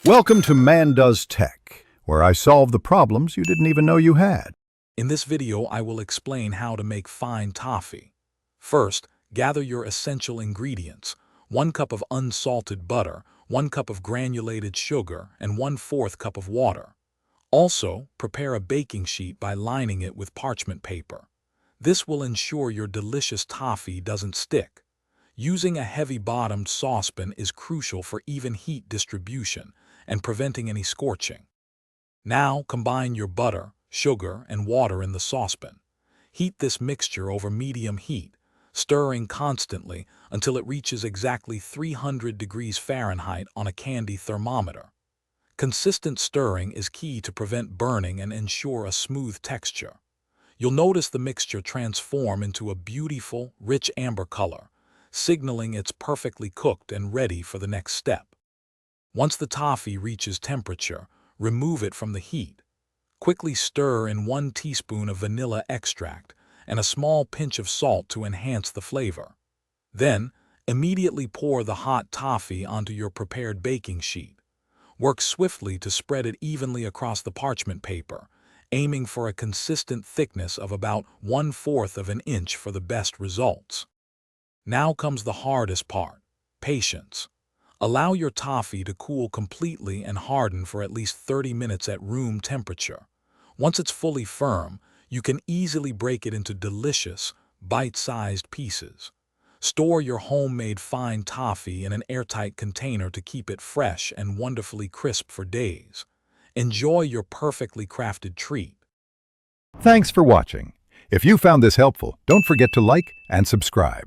Welcome to Man Does Tech, where I solve the problems you didn't even know you had. In this video, I will explain how to make fine toffee. First, gather your essential ingredients: 1 cup of unsalted butter, 1 cup of granulated sugar, and 1/4 cup of water. Also, prepare a baking sheet by lining it with parchment paper. This will ensure your delicious toffee doesn't stick. Using a heavy-bottomed saucepan is crucial for even heat distribution and preventing any scorching. Now combine your butter, sugar, and water in the saucepan. Heat this mixture over medium heat, stirring constantly until it reaches exactly 300 degrees Fahrenheit on a candy thermometer. Consistent stirring is key to prevent burning and ensure a smooth texture. You'll notice the mixture transform into a beautiful, rich amber color, signaling it's perfectly cooked and ready for the next step. Once the toffee reaches temperature, remove it from the heat. Quickly stir in 1 teaspoon of vanilla extract and a small pinch of salt to enhance the flavor. Then, immediately pour the hot toffee onto your prepared baking sheet. Work swiftly to spread it evenly across the parchment paper, aiming for a consistent thickness of about 1/4 of an inch for the best results. Now comes the hardest part: patience. Allow your toffee to cool completely and harden for at least 30 minutes at room temperature. Once it's fully firm, you can easily break it into delicious, bite-sized pieces. Store your homemade fine toffee in an airtight container to keep it fresh and wonderfully crisp for days. Enjoy your perfectly crafted treat. Thanks for watching. If you found this helpful, don't forget to like and subscribe.